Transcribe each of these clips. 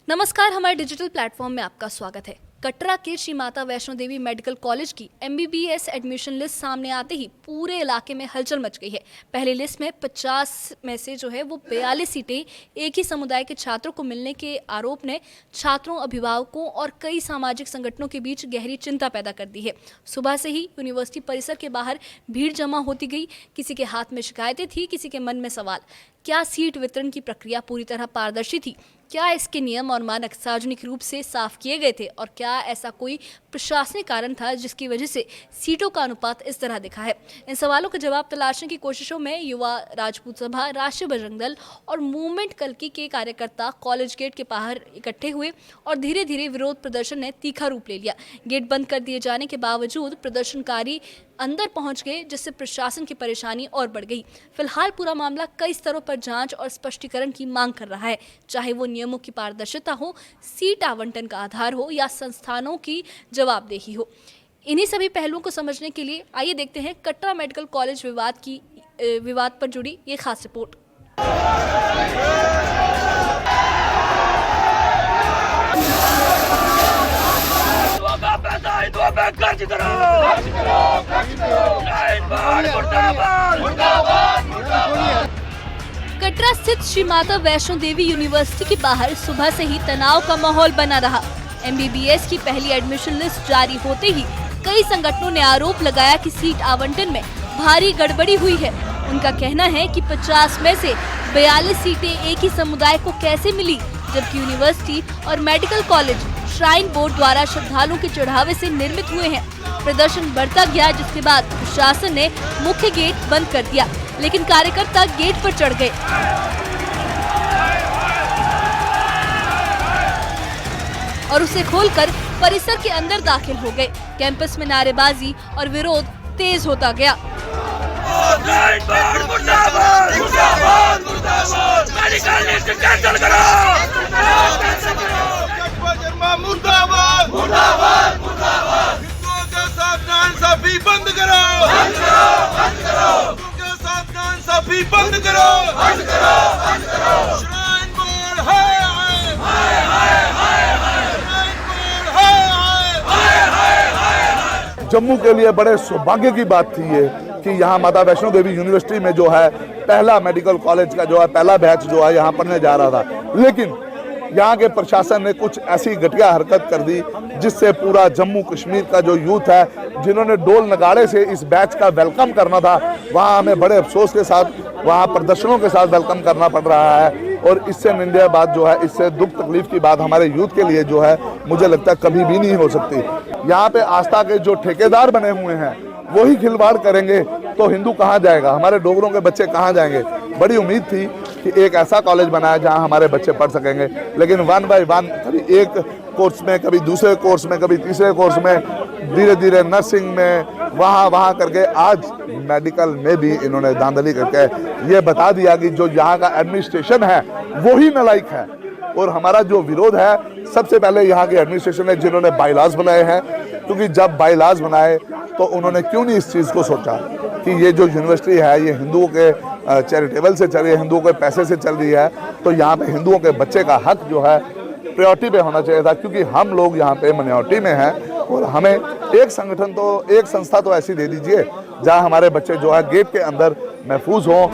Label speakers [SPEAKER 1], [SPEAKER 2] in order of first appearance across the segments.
[SPEAKER 1] नमस्कार, हमारे digital platform में आपका स्वागत है। कटरा के श्री माता वैष्णो देवी मेडिकल कॉलेज की MBBS एडमिशन लिस्ट सामने आते ही पूरे इलाके में हलचल मच गई है। पहली लिस्ट में 50 में से जो है वो 42 सीटें एक ही समुदाय के छात्रों को मिलने के आरोप ने छात्रों, अभिभावकों और कई सामाजिक संगठनों के बीच गहरी चिंता पैदा कर दी है। सुबह से ही यूनिवर्सिटी परिसर के बाहर भीड़ जमा होती गई। किसी के हाथ में शिकायतें थी, किसी के मन में सवाल। क्या सीट वितरण की प्रक्रिया पूरी तरह पारदर्शी थी? क्या इसके नियम और मानक सार्वजनिक रूप से साफ किए गए थे? और क्या ऐसा कोई प्रशासनिक कारण था जिसकी वजह से सीटों का अनुपात इस तरह दिखा है? इन सवालों का जवाब तलाशने की कोशिशों में युवा राजपूत सभा, राष्ट्रीय बजरंग दल और मूवमेंट कल्की के कार्यकर्ता कॉलेज गेट के बाहर इकट्ठे हुए और धीरे धीरे विरोध प्रदर्शन ने तीखा रूप ले लिया। गेट बंद कर दिए जाने के बावजूद प्रदर्शनकारी अंदर पहुंच गए, जिससे प्रशासन की परेशानी और बढ़ गई। फिलहाल पूरा मामला कई स्तरों पर जांच और स्पष्टीकरण की मांग कर रहा है, चाहे वो नियमों की पारदर्शिता हो, सीट आवंटन का आधार हो या संस्थानों की जवाबदेही हो। इन्हीं सभी पहलुओं को समझने के लिए आइए देखते हैं कटरा मेडिकल कॉलेज विवाद पर जुड़ी ये खास रिपोर्ट। कटरा स्थित श्री माता वैष्णो देवी यूनिवर्सिटी के बाहर सुबह से ही तनाव का माहौल बना रहा। MBBS की पहली एडमिशन लिस्ट जारी होते ही कई संगठनों ने आरोप लगाया कि सीट आवंटन में भारी गड़बड़ी हुई है। उनका कहना है कि 50 में से 42 सीटें एक ही समुदाय को कैसे मिली, जबकि यूनिवर्सिटी और मेडिकल कॉलेज श्राइन बोर्ड द्वारा श्रद्धालुओं के चढ़ावे से निर्मित हुए हैं। प्रदर्शन बढ़ता गया, जिसके बाद प्रशासन ने मुख्य गेट बंद कर दिया, लेकिन कार्यकर्ता गेट पर चढ़ गए और उसे खोलकर परिसर के अंदर दाखिल हो गए। कैंपस में नारेबाजी और विरोध तेज होता गया।
[SPEAKER 2] बंद करो, बंद करो, बंद करो। श्राइन बोर्ड हाय हाय हाय हाय हाय, श्राइन बोर्ड हाय हाय हाय।
[SPEAKER 3] जम्मू के लिए बड़े सौभाग्य की बात थी ये कि यहाँ माता वैष्णो देवी यूनिवर्सिटी में जो है पहला मेडिकल कॉलेज का जो है पहला बैच जो है यहाँ पढ़ने जा रहा था, लेकिन यहाँ के प्रशासन ने कुछ ऐसी घटिया हरकत कर दी जिससे पूरा जम्मू कश्मीर का जो यूथ है, जिन्होंने डोल नगाड़े से इस बैच का वेलकम करना था, वहाँ हमें बड़े अफसोस के साथ वहाँ प्रदर्शनों के साथ वेलकम करना पड़ रहा है। और इससे निंदा बात जो है, इससे दुख तकलीफ की बात हमारे यूथ के लिए जो है मुझे लगता है कभी भी नहीं हो सकती। यहाँ पे आस्था के जो ठेकेदार बने हुए हैं वही खिलवाड़ करेंगे तो हिंदू कहाँ जाएगा, हमारे डोगरों के बच्चे कहाँ जाएंगे। बड़ी उम्मीद थी कि एक ऐसा कॉलेज बनाया जहाँ हमारे बच्चे पढ़ सकेंगे, लेकिन 1 बाय 1 कभी एक कोर्स में, कभी दूसरे कोर्स में, कभी तीसरे कोर्स में, धीरे धीरे नर्सिंग में, वहाँ करके आज मेडिकल में भी इन्होंने धांधली करके ये बता दिया कि जो यहाँ का एडमिनिस्ट्रेशन है वही नालायक है। और हमारा जो विरोध है, सबसे पहले यहाँ के एडमिनिस्ट्रेशन है जिन्होंने बायलॉज बनाए हैं, क्योंकि जब बायलॉज बनाए तो उन्होंने क्यों नहीं इस चीज़ को सोचा कि ये जो यूनिवर्सिटी है ये हिंदुओं के चैरिटेबल से चल रही है, हिंदुओं के पैसे से चल रही है, तो यहाँ पे हिंदुओं के बच्चे का हक जो है प्रायोरिटी पे होना चाहिए था, क्योंकि हम लोग यहाँ पे माइनॉरिटी में हैं। और हमें एक संगठन तो, एक संस्था तो ऐसी दे दीजिए जहाँ हमारे बच्चे जो है गेट के अंदर महफूज हों।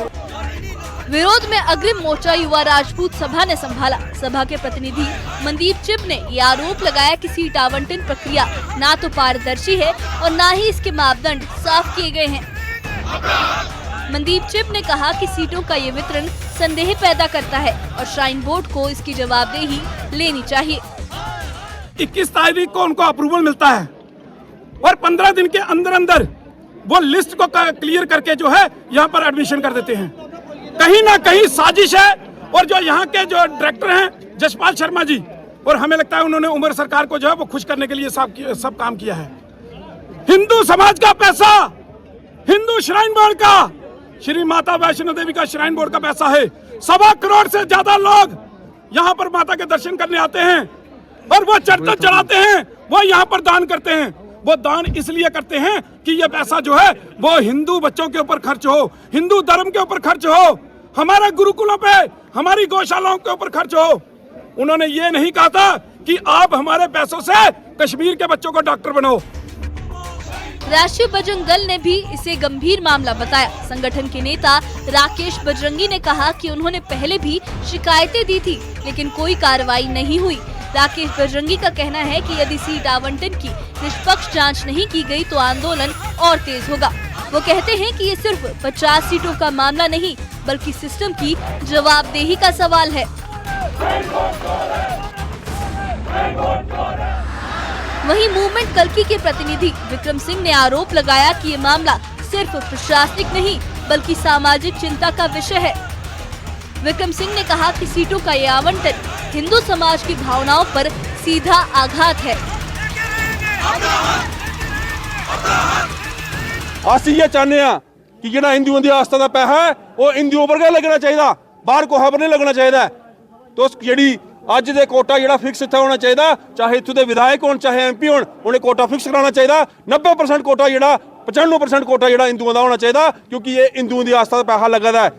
[SPEAKER 1] विरोध में अग्रिम मोर्चा युवा राजपूत सभा ने संभाला। सभा के प्रतिनिधि मनदीप चिप ने ये आरोप लगाया कि सीट आवंटन प्रक्रिया ना तो पारदर्शी है और ना ही इसके मापदंड साफ किए गए हैं। मनदीप चिप ने कहा कि सीटों का ये वितरण संदेह पैदा करता है और श्राइन बोर्ड को इसकी जवाबदेही लेनी चाहिए।
[SPEAKER 2] 21 तारीख को उनको अप्रूवल मिलता है और 15 दिन के अंदर अंदर वो लिस्ट को क्लियर करके जो है यहाँ पर एडमिशन कर देते हैं। कहीं ना कहीं साजिश है। और जो यहाँ के जो डायरेक्टर हैं जसपाल शर्मा जी, और हमें लगता है उन्होंने उमर सरकार को जो है वो खुश करने के लिए सब काम किया है। हिंदू समाज का पैसा, हिंदू श्राइन बोर्ड का, श्री माता वैष्णो देवी का श्राइन बोर्ड का पैसा है। 1.25 करोड़ से ज्यादा लोग यहाँ पर माता के दर्शन करने आते हैं और वो चढ़ते चढ़ाते हैं, वो यहाँ पर दान करते हैं। वो दान इसलिए करते हैं कि ये पैसा जो है वो हिंदू बच्चों के ऊपर खर्च हो, हिंदू धर्म के ऊपर खर्च हो, हमारे गुरुकुलों पे, हमारी गौशालाओं के ऊपर खर्च हो। उन्होंने ये नहीं कहा था कि आप हमारे पैसों से कश्मीर के बच्चों को डॉक्टर बनाओ।
[SPEAKER 1] राष्ट्रीय बजरंग दल ने भी इसे गंभीर मामला बताया। संगठन के नेता राकेश बजरंगी ने कहा कि उन्होंने पहले भी शिकायतें दी थी, लेकिन कोई कार्रवाई नहीं हुई। राकेश बजरंगी का कहना है कि यदि सीट आवंटन की निष्पक्ष जांच नहीं की गई तो आंदोलन और तेज होगा। वो कहते हैं कि ये सिर्फ 50 सीटों का मामला नहीं, बल्कि सिस्टम की जवाबदेही का सवाल है। वहीं मूवमेंट कल्की के प्रतिनिधि विक्रम सिंह ने आरोप लगाया कि ये मामला सिर्फ प्रशासनिक नहीं, बल्कि सामाजिक चिंता का विषय है। विक्रम सिंह ने कहा कि सीटों का ये आवंटन हिंदू समाज की भावनाओं पर सीधा आघात है।
[SPEAKER 4] ਅਸੀਂ ਇਹ ਚਾਹੁੰਦੇ ਆ ਕਿ ਜਿਹੜਾ ਹਿੰਦੂਆਂ ਦੀ ਆਸਥਾ ਦਾ ਪੈਸਾ ਹੈ ਉਹ ਹਿੰਦੂਆਂ ਵਰਗਾ ਲੱਗਣਾ ਚਾਹੀਦਾ, ਬਾਹਰ ਕੋਹਾ ਪਰ ਨਹੀਂ ਲੱਗਣਾ ਚਾਹੀਦਾ। ਤੋ ਜਿਹੜੀ ਅੱਜ ਦੇ ਕੋਟਾ ਜਿਹੜਾ ਫਿਕਸ ਇੱਥੇ ਹੋਣਾ ਚਾਹੀਦਾ, ਚਾਹੇ ਇੱਥੋਂ ਦੇ ਵਿਧਾਇਕ ਹੋਣ ਚਾਹੇ ਐਮਪੀ ਹੋਣ, ਉਹਨੇ ਕੋਟਾ ਫਿਕਸ ਕਰਾਉਣਾ ਚਾਹੀਦਾ। 90% ਕੋਟਾ ਜਿਹੜਾ 95% ਕੋਟਾ ਜਿਹੜਾ ਹਿੰਦੂਆਂ ਦਾ ਹੋਣਾ ਚਾਹੀਦਾ, ਕਿਉਂਕਿ ਇਹ ਹਿੰਦੂਆਂ ਦੀ ਆਸਥਾ ਦਾ ਪੈਸਾ ਲੱਗਦਾ ਹੈ।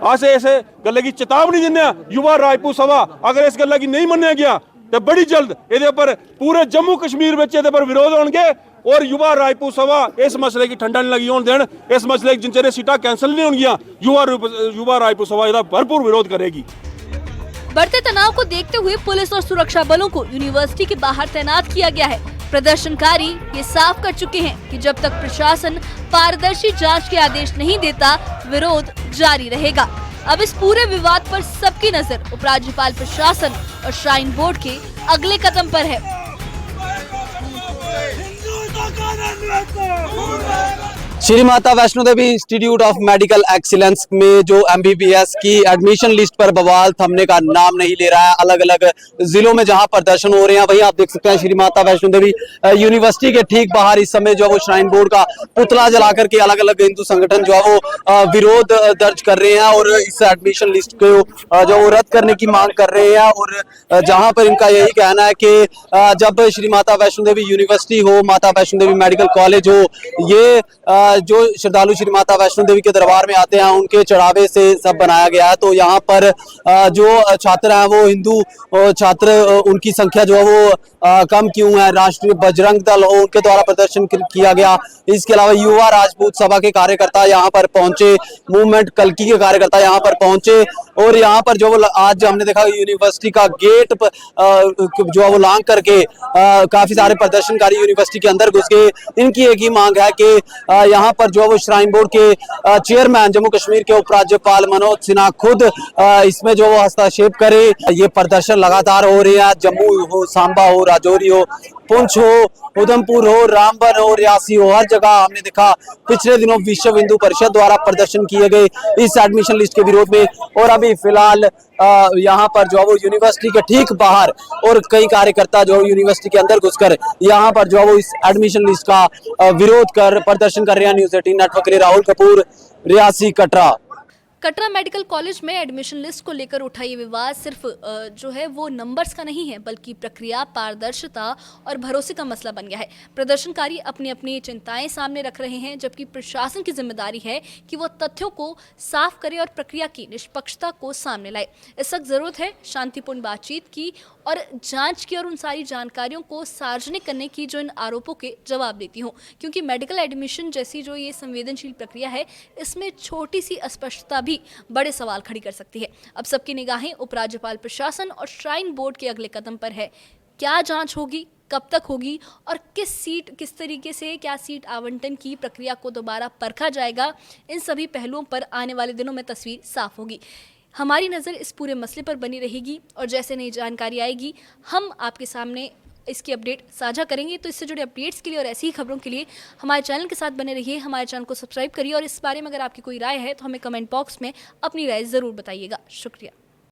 [SPEAKER 4] अस इस गल की चेतावनी दिंदे युवा राजपूत सभा अगर इस गल की नहीं मन्निया गया तो बड़ी जल्द ये पूरे जम्मू कश्मीर में ये विरोध होंगे और युवा राजपूत सभा इस मसले की ठंडा नहीं लगी होने देन। इस मसले की जिन सीटा कैंसिल नहीं होंगी युवा राजपूत सभा इसका भरपूर विरोध करेगी।
[SPEAKER 1] बढ़ते तनाव को देखते हुए पुलिस और सुरक्षा बलों को यूनिवर्सिटी के बाहर तैनात किया गया है। प्रदर्शनकारी ये साफ कर चुके हैं कि जब तक प्रशासन पारदर्शी जांच के आदेश नहीं देता, विरोध जारी रहेगा। अब इस पूरे विवाद पर सबकी नजर उपराज्यपाल प्रशासन और श्राइन बोर्ड के अगले कदम पर है।
[SPEAKER 5] Shri Mata Vaishno Devi institute of medical excellence में जो MBBS की एडमिशन लिस्ट पर बवाल थमने का नाम नहीं ले रहा है। अलग अलग जिलों में जहां प्रदर्शन हो रहे हैं, वहीं आप देख सकते हैं श्री माता वैष्णो देवी यूनिवर्सिटी के ठीक बाहर इस समय जो है वो श्राइन बोर्ड का पुतला जला करके अलग अलग हिंदू संगठन जो है वो विरोध दर्ज कर रहे हैं और इस एडमिशन लिस्ट को जो वो रद्द करने की मांग कर रहे हैं। और जहां पर इनका यही कहना है कि जब श्री माता वैष्णो देवी यूनिवर्सिटी हो, माता वैष्णो देवी मेडिकल कॉलेज हो, ये जो श्रद्धालु श्री माता वैष्णो देवी के दरबार में आते हैं उनके चढ़ावे से सब बनाया गया है। तो यहाँ पर जो छात्र हैं वो हिंदू छात्र, उनकी संख्या जो है वो कम क्यों है? राष्ट्रीय बजरंग दल हो, उनके द्वारा प्रदर्शन किया गया। इसके अलावा युवा राजपूत सभा के कार्यकर्ता यहाँ पर पहुंचे, मूवमेंट कल्की के कार्यकर्ता यहाँ पर पहुंचे और यहाँ पर जो वो आज हमने देखा यूनिवर्सिटी का गेट जो है वो लांग करके काफी सारे प्रदर्शनकारी यूनिवर्सिटी के अंदर घुस गए। इनकी एक ही मांग है कि यहाँ पर जो है वो श्राइन बोर्ड के चेयरमैन जम्मू कश्मीर के उपराज्यपाल मनोज सिन्हा खुद इसमें जो वो हस्तक्षेप करे। ये प्रदर्शन लगातार हो रहे हैं, जम्मू हो, सांबा हो, राजौरी हो, पुंछ हो, उधमपुर हो, रामबन हो, रियासी हो, हर जगह हमने देखा पिछले दिनों विश्व हिंदू परिषद द्वारा प्रदर्शन किए गए इस एडमिशन लिस्ट के विरोध में। और अभी फिलहाल यहाँ पर जो है वो यूनिवर्सिटी के ठीक बाहर और कई कार्यकर्ता जो यूनिवर्सिटी के अंदर घुसकर यहाँ पर जो है वो इस एडमिशन लिस्ट का विरोध कर प्रदर्शन कर रहे हैं। न्यूज़ 18 नेटवर्क के लिए राहुल कपूर, रियासी, कटरा।
[SPEAKER 1] कटरा मेडिकल कॉलेज में एडमिशन लिस्ट को लेकर उठा ये विवाद सिर्फ जो है वो नंबर्स का नहीं है, बल्कि प्रक्रिया, पारदर्शिता और भरोसे का मसला बन गया है। प्रदर्शनकारी अपनी अपनी चिंताएं सामने रख रहे हैं, जबकि प्रशासन की जिम्मेदारी है कि वो तथ्यों को साफ करे और प्रक्रिया की निष्पक्षता को सामने लाए। इस वक्त जरूरत है शांतिपूर्ण बातचीत की और जांच की और उन सारी जानकारियों को सार्वजनिक करने की जो इन आरोपों के जवाब देती हूँ, क्योंकि मेडिकल एडमिशन जैसी जो ये संवेदनशील प्रक्रिया है, इसमें छोटी सी अस्पष्टता भी बड़े सवाल खड़ी कर सकती है। अब सबकी निगाहें उपराज्यपाल प्रशासन और श्राइन बोर्ड के अगले कदम पर है। क्या जांच होगी, कब तक होगी और किस तरीके से क्या सीट आवंटन की प्रक्रिया को दोबारा परखा जाएगा, इन सभी पहलुओं पर आने वाले दिनों में तस्वीर साफ होगी। हमारी नज़र इस पूरे मसले पर बनी रहेगी और जैसे नई जानकारी आएगी हम आपके सामने इसकी अपडेट साझा करेंगे। तो इससे जुड़े अपडेट्स के लिए और ऐसी ही खबरों के लिए हमारे चैनल के साथ बने रहिए। हमारे चैनल को सब्सक्राइब करिए और इस बारे में अगर आपकी कोई राय है तो हमें कमेंट बॉक्स में अपनी राय ज़रूर बताइएगा। शुक्रिया।